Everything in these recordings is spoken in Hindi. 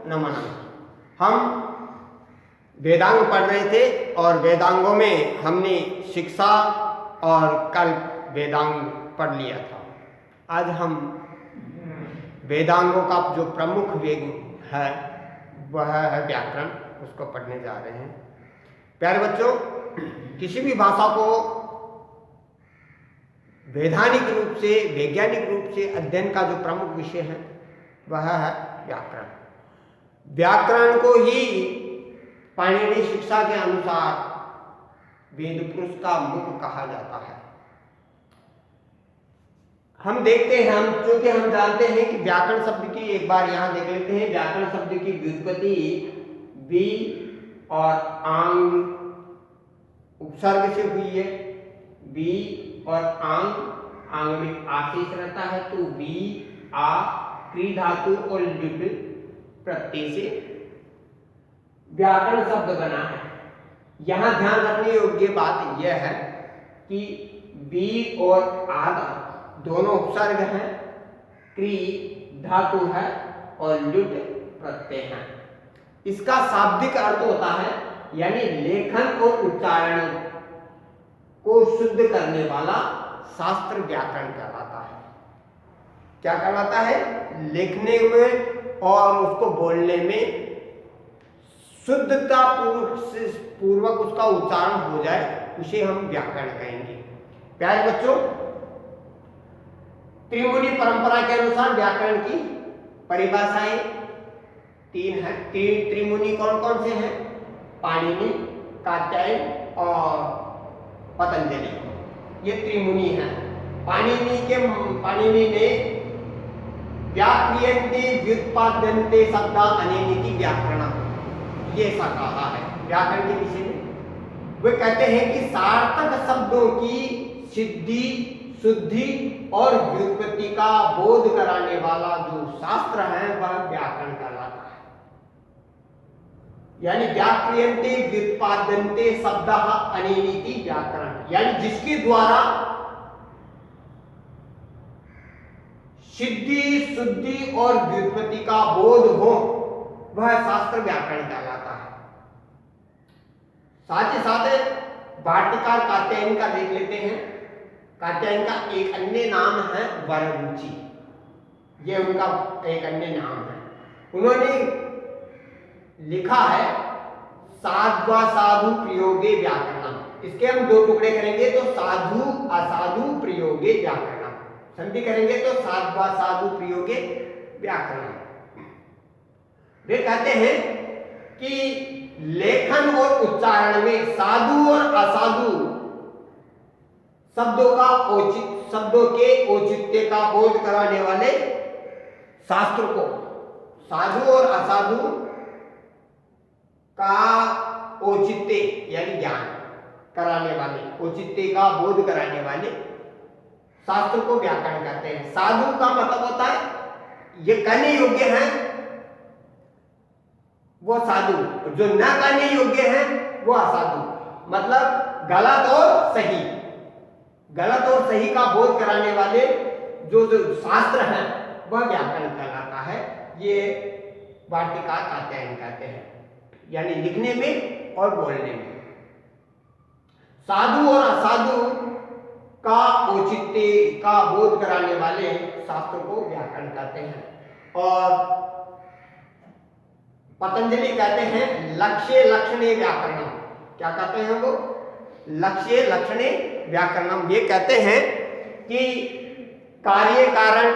नमः। हम वेदांग पढ़ रहे थे और वेदांगों में हमने शिक्षा और कल्प वेदांग पढ़ लिया था। आज हम वेदांगों का जो प्रमुख वेग है वह है व्याकरण, उसको पढ़ने जा रहे हैं। प्यारे बच्चों, किसी भी भाषा को वैधानिक रूप से, वैज्ञानिक रूप से अध्ययन का जो प्रमुख विषय है वह है व्याकरण। व्याकरण को ही पाणिनि शिक्षा के अनुसार वेद पुरुष का मुख कहा जाता है। हम देखते हैं, चूंकि हम जानते हैं कि व्याकरण शब्द की, एक बार यहां देख लेते हैं, व्याकरण शब्द की व्युत्पत्ति वी और आंग उपसर्ग से हुई है। वी और आंग में आशीष रहता है तो वी आ क्री धातु और लिट प्रत्यय से व्याकरण शब्द बना है। यहां ध्यान रखने योग्य बात यह है कि वी और आद दोनों उपसर्ग हैं, क्री धातु है और लुट प्रत्यय है। इसका शाब्दिक अर्थ होता है यानी लेखन और उच्चारण को शुद्ध करने वाला शास्त्र व्याकरण कहलाता है। क्या कहलाता है? लिखने में और उसको बोलने में शुद्धता पूर्वक उसका उच्चारण हो जाए, उसे हम व्याकरण कहेंगे। प्यारे बच्चों, त्रिमुनि परंपरा के अनुसार व्याकरण की परिभाषाएं 3 हैं। त्रिमुनि कौन कौन से हैं? पाणिनि, कात्यायन और पतंजलि, ये त्रिमुनि हैं। पाणिनि ने व्याक्रियन्ते व्युत्पाद्यन्ते शब्दा अनेनिति व्याकरणम्, ये ऐसा कहा है व्याकरण के विषय में। वे कहते हैं कि सार्थक शब्दों की सिद्धि, शुद्धि और व्युत्पत्ति का बोध कराने वाला जो शास्त्र है वह व्याकरण कहलाता है। यानी व्याक्रियन्ते व्युत्पाद्यन्ते शब्दः अनेनिति व्याकरण, यानी जिसके द्वारा सिद्धि, शुद्धि और व्युत्पत्ति का बोध हो वह शास्त्र व्याकरण कहलाता है। साथ ही साथ वार्तिकार कात्यायन का देख लेते हैं। कात्यायन का एक अन्य नाम है वररुचि, ये उनका एक अन्य नाम है। उन्होंने लिखा है साध्वा साधु प्रयोगे व्याकरणम। इसके हम 2 टुकड़े करेंगे तो साधु असाधु प्रयोगे व्याकरणम, संधि करेंगे तो साध्वा साधु प्रयोगे व्याकरणम। वे कहते हैं कि लेखन और उच्चारण में साधु और असाधु शब्दों के औचित्य का बोध कराने वाले शास्त्र को, साधु और असाधु का औचित्य यानी ज्ञान कराने वाले, औचित्य का बोध कराने वाले शास्त्र को व्याकरण कहते हैं। साधु का मतलब होता है ये कहने योग्य है वो साधु, जो न कहने योग्य है वो असाधु, मतलब गलत और सही, गलत और सही का बोध कराने वाले जो शास्त्र हैं वह व्याकरण कहलाता है। ये वार्तिकार कात्यायन कहते हैं, यानी लिखने में और बोलने में। साधु और असाधु का औचित्य का बोध कराने वाले शास्त्र को व्याकरण कहते हैं। और पतंजलि कहते हैं लक्ष्य लक्षणे व्याकरणम। क्या कहते हैं वो? लक्ष्य लक्षणे व्याकरणम। ये कहते हैं कि कार्य कारण,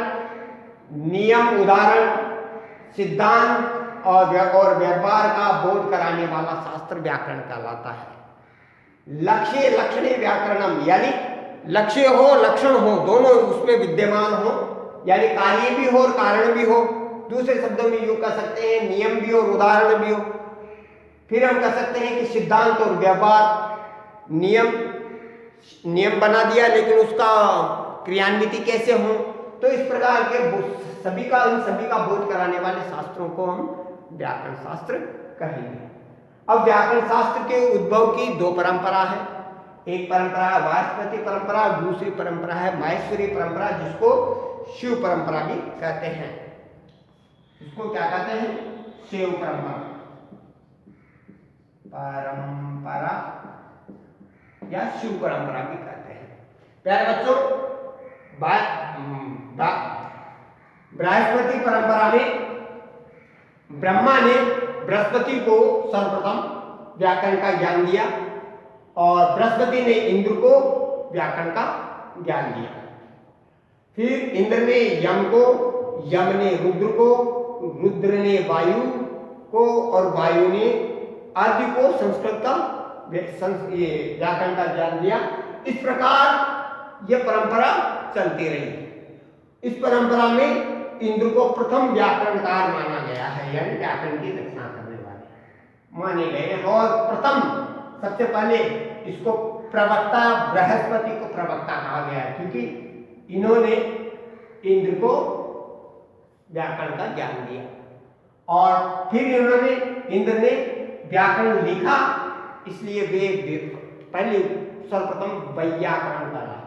नियम उदाहरण, सिद्धांत और व्यवहार का बोध कराने वाला शास्त्र व्याकरण कहलाता है। लक्ष्य लक्षणे व्याकरणम यानी लक्ष्य हो, लक्षण हो, दोनों उसमें विद्यमान हो, यानी कार्य भी हो और कारण भी हो। दूसरे शब्दों में यूं कह सकते हैं नियम भी हो और उदाहरण भी हो। फिर हम कह सकते हैं कि सिद्धांत और व्यवहार, नियम बना दिया लेकिन उसका क्रियान्विति कैसे हो। तो इस प्रकार के सभी का बोध कराने वाले शास्त्रों को हम व्याकरण शास्त्र कहेंगे। अब व्याकरण शास्त्र के उद्भव की 2 परंपरा है। एक परंपरा है वाचस्पति परंपरा, दूसरी परंपरा है माहेश्वरी परंपरा, जिसको शिव परंपरा भी कहते हैं। इसको क्या कहते हैं? शिव परंपरा, परंपरा या शिव परंपरा भी कहते हैं। प्यारे बच्चों, बृहस्पति परंपरा में ब्रह्मा ने बृहस्पति को सर्वप्रथम व्याकरण का ज्ञान दिया और बृहस्पति ने इंद्र को व्याकरण का ज्ञान दिया। फिर इंद्र ने यम को, यम ने रुद्र को, रुद्र ने वायु को और वायु ने आदि को संस्कृत का ये व्याकरण का ज्ञान दिया। इस प्रकार यह परंपरा चलती रही। इस परंपरा में इंद्र को प्रथम व्याकरणकार माना गया है, यानी व्याकरण की रचना करने वाले माने गए हैं। और प्रथम सबसे पहले इसको प्रवक्ता, बृहस्पति को प्रवक्ता कहा गया है, क्योंकि इन्होंने इंद्र को व्याकरण का ज्ञान दिया और फिर इंद्र ने व्याकरण लिखा, इसलिए वे पहले सर्वप्रथम वैयाकरण करा।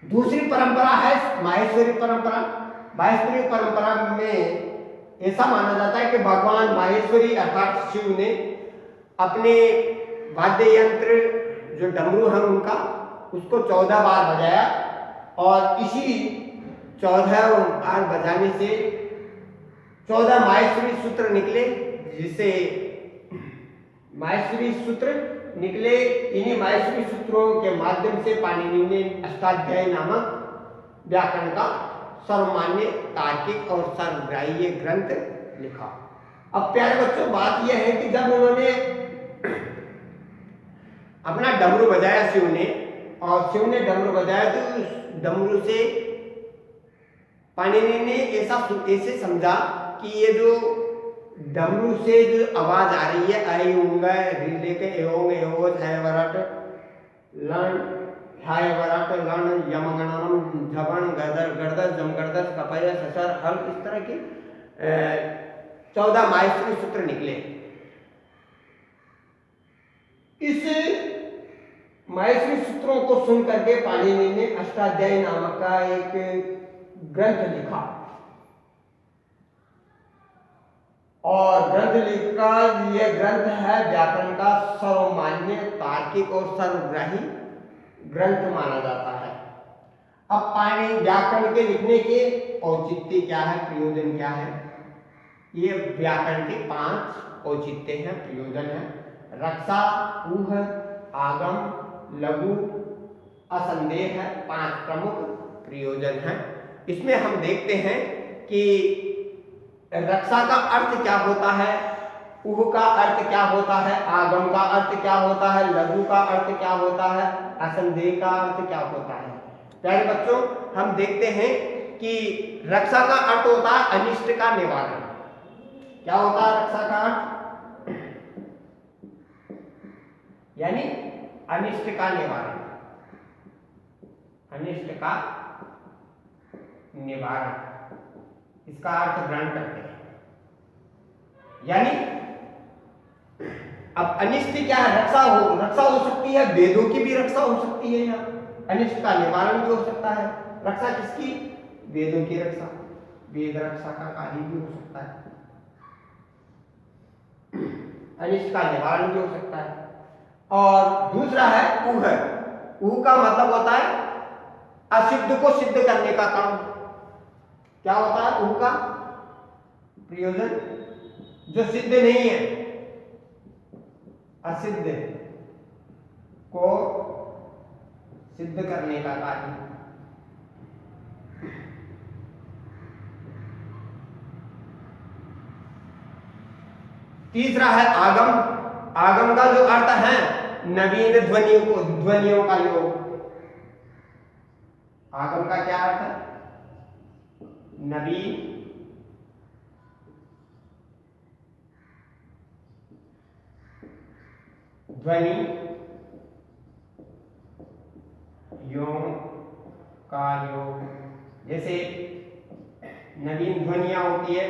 दूसरी परंपरा है माहेश्वरी परंपरा। माहेश्वरी परंपरा में ऐसा माना जाता है कि भगवान माहेश्वरी अर्थात शिव ने अपने वाद्य यंत्र जो डमरू है उनका, उसको 14 बार बजाया और इसी 14 बार बजाने से 14 माहेश्वरी सूत्र निकले, जिसे माहेश्वरी सूत्र निकले। इन्हीं माहेश्वरी सूत्रों के माध्यम से पाणिनि ने अष्टाध्यायी नामक व्याकरण का सर्वमान्य, तार्किक और सर्वग्राह्य ग्रंथ लिखा। अब प्यारे बच्चों, बात यह है कि जब उन्होंने अपना डमरू बजाया शिव ने, और शिव ने डमरू बजाया तो उस डमरू से पाणिनि ने ऐसे समझा कि ये जो डमरू से जो आवाज आ रही है, आई उंगा लेके एओंग एओज है वरट लन हाय वरट लन यमगणनम झबन गदर गर्दस जमगर्दस कपय ससर हल, इस तरह के 14 माहेश्वरी सूत्र निकले। इस माहेश्वरी सूत्रों को सुन करके पाणिनि ने अष्टाध्यायी नामक का एक ग्रंथ लिखा और ग्रंथ लिखा। यह ग्रंथ है व्याकरण का सर्वमान्य, तार्किक और सर्वग्राही ग्रंथ माना जाता है। अब पाणिनि व्याकरण के लिखने के औचित्य क्या है, प्रयोजन क्या है? ये व्याकरण के 5 औचित्य हैं, प्रयोजन है। रक्षा, ऊह, आगम, लघु, असंदेह है, 5 प्रमुख प्रयोजन हैं। इसमें हम देखते हैं कि रक्षा का अर्थ क्या होता है, ऊह का अर्थ क्या होता है, आगम का अर्थ क्या होता है, लघु का अर्थ क्या होता है, असंदेह का अर्थ क्या होता है। प्यारे बच्चों, हम देखते हैं कि रक्षा का अर्थ होता है अनिष्ट का निवारण। क्या होता है रक्षा का अर्थ? यानी अनिष्ट का निवारण, अनिष्ट का निवारण, इसका अर्थ ग्रहण करते हैं। यानी अब अनिष्ट क्या है? रक्षा हो सकती है, वेदों की भी रक्षा हो सकती है, यहाँ अनिष्ट का निवारण भी हो सकता है। रक्षा किसकी? वेदों की रक्षा, वेद रक्षा का कार्य भी हो सकता है, अनिष्ट का निवारण भी हो सकता है। और दूसरा है ऊह। ऊह का मतलब होता है असिद्ध को सिद्ध करने का काम। क्या होता है ऊह का प्रयोजन? जो सिद्ध नहीं है, असिद्ध को सिद्ध करने का कार्य। तीसरा है आगम। आगम का जो अर्थ है नवीन ध्वनियों का योग। आगम का क्या अर्थ है? नवीन ध्वनि योग का योग। जैसे नवीन ध्वनियां होती है,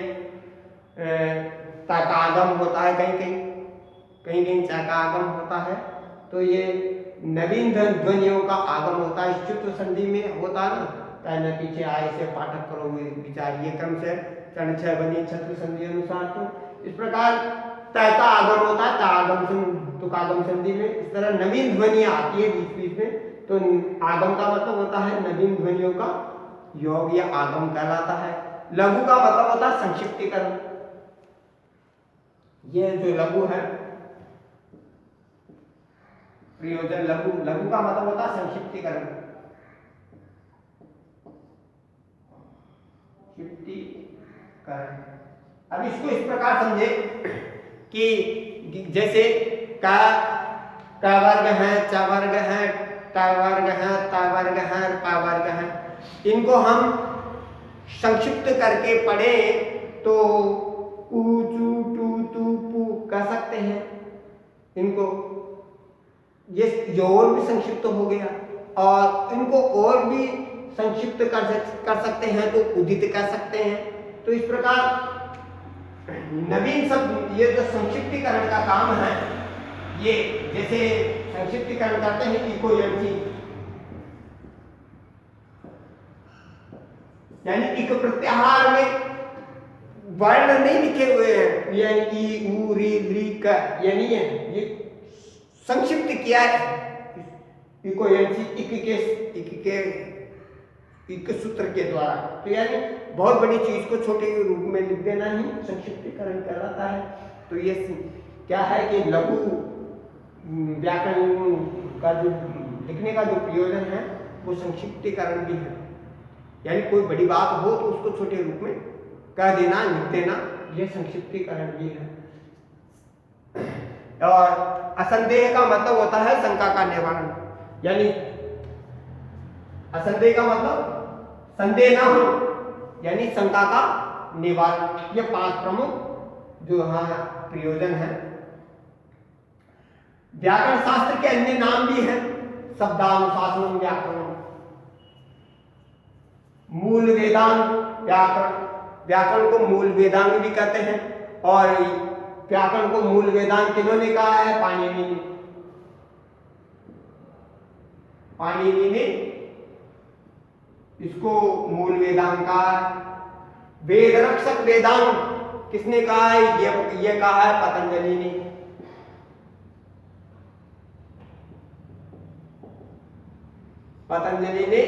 तकागम होता है, कहीं चकागम होता है, तो ये नवीन ध्वनियों का आगम होता है। चित्र संधि में होता है ना, पहले पीछे आए से पाठक करो विचार, ये क्रम से चरण छह बनी छत्र संधि अनुसार। तो इस प्रकार तय का आगम होता है, आगम तुकागम संधि में। इस तरह नवीन ध्वनियां आती है बीच बीच में, तो आगम का मतलब होता है नवीन ध्वनियों का योग या आगम कहलाता है। लघु का मतलब होता है संक्षिप्तीकरण। ये जो लघु है प्रयोजन, लघु लघु का मतलब होता है संक्षिप्तीकरण। अब इसको इस प्रकार समझे कि जैसे का वर्ग है, च वर्ग है, ट वर्ग है, त वर्ग है, प वर्ग है, इनको हम संक्षिप्त करके पढ़े तो उ चू टू तू पू कह सकते हैं इनको। ये और भी संक्षिप्त हो गया, और इनको और भी संक्षिप्त कर सकते हैं तो उदित कर सकते हैं। तो इस प्रकार नवीन शब्द, ये जो संक्षिप्तीकरण का काम है, ये जैसे संक्षिप्तीकरण करते हैं इको एमसी, यानी इक प्रत्याहार में वर्ण नहीं लिखे हुए हैं, यानी ई उ री ली क, यानी ये संक्षिप्त किया है इको एमसी इक सूत्र के द्वारा। तो यानी बहुत बड़ी चीज को छोटे रूप में लिख देना ही संक्षिप्तीकरण कहलाता है। तो ये क्या है कि लघु व्याकरण का जो लिखने का जो प्रयोजन है वो संक्षिप्तीकरण भी है, यानी कोई बड़ी बात हो तो उसको छोटे रूप में कह देना, लिख देना, ये संक्षिप्तीकरण भी है। और असंदेह का मतलब होता है शंका का निवारण, यानी असंदेह का मतलब संदेह ना हो, यानी शंका का निवारण। ये 5 प्रमुख जो यहाँ प्रयोजन है। व्याकरण शास्त्र के अन्य नाम भी हैं, शब्दानुशासन व्याकरण, मूल वेदांग व्याकरण, व्याकरण को मूल वेदांग भी कहते हैं। और व्याकरण को मूल वेदांग किन्होंने कहा है? पाणिनि ने। पाणिनि ने इसको मूल वेदांग कहा है। वेद रक्षक वेदांग किसने कहा है? ये कहा है पतंजलि ने। पतंजलि ने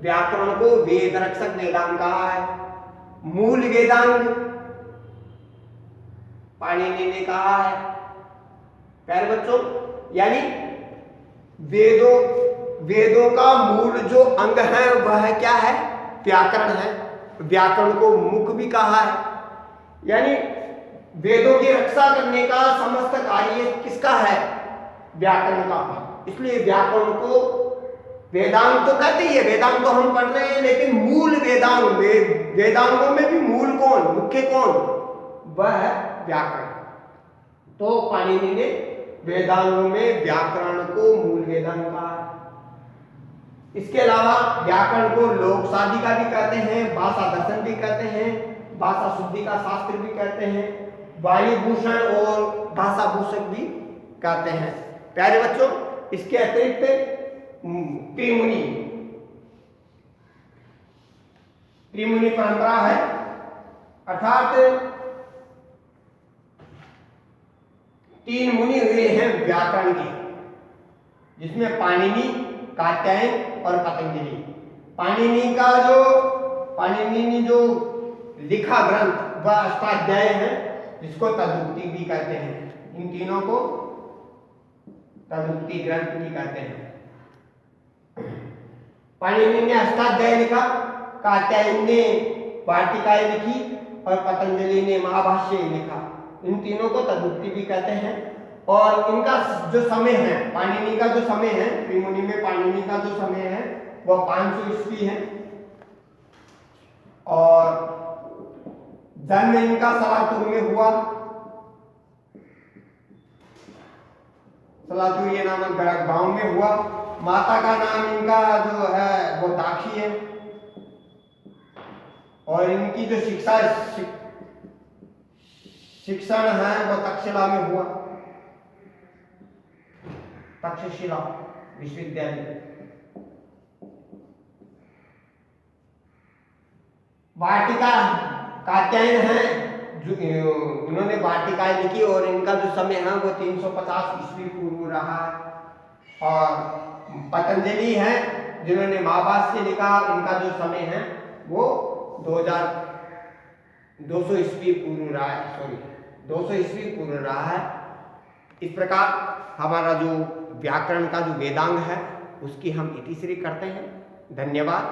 व्याकरण को वेद रक्षक वेदांग कहा है। मूल वेदांग पाणिनि ने कहा है। प्यारे बच्चों, यानी वेदों का मूल जो अंग है वह क्या है? व्याकरण है। व्याकरण को मुख भी कहा है, यानी वेदों की रक्षा करने का समस्त कार्य किसका है? व्याकरण का। इसलिए व्याकरण को वेदांग तो कहते ही है, वेदांग तो हम पढ़ रहे हैं, लेकिन मूल वेदांग, वेदांगों में भी मूल कौन, मुख्य कौन? वह है व्याकरण। तो पाणिनि ने वेदांगों में व्याकरण को मूल वेदांग कहा है। इसके अलावा व्याकरण को लोक शादी का भी कहते हैं, भाषा दर्शन भी कहते हैं, भाषा शुद्धि का शास्त्र भी कहते हैं, वाणी भूषण और भाषा भूषक भी कहते हैं। प्यारे बच्चों, इसके अतिरिक्त त्रिमुनि परंपरा है, अर्थात 3 मुनि हुए हैं व्याकरण के, जिसमें पाणिनि, कात्यायन और पतंजलि। पाणिनि ने जो लिखा ग्रंथ वह अष्टाध्याय है, जिसको तदुक्ति भी कहते हैं। इन तीनों को तदुक्ति ग्रंथ भी कहते हैं। पाणिनि ने अष्टाध्याय लिखा, कात्यायन ने वाटिकाएं लिखी और पतंजलि ने महाभाष्य लिखा। इन तीनों को तदुक्ति भी कहते हैं। और इनका जो समय है, पाणिनि का जो समय है, त्रिमुनि में पाणिनि का जो समय है वह 500 ईस्वी है। और जन्म इनका सलातुर में हुआ। सलातुर ये नामक गांव में हुआ। माता का नाम इनका जो है वो दाक्षी है। और इनकी जो शिक्षण है वो तक्षशिला में हुआ, तक्षशिला विश्वविद्यालय। वाटिका कात्यायन हैं, उन्होंने वाटिकाएं लिखी और इनका जो समय है वो 350 ईस्वी पूर्व रहा है। और पतंजलि हैं जिन्होंने महाभाष्य लिखा, इनका जो समय है वो 200 ईस्वी पूर्व रहा है, 200 ईस्वी पूर्व रहा है। इस प्रकार हमारा जो व्याकरण का जो वेदांग है उसकी हम इतिश्री करते हैं। धन्यवाद।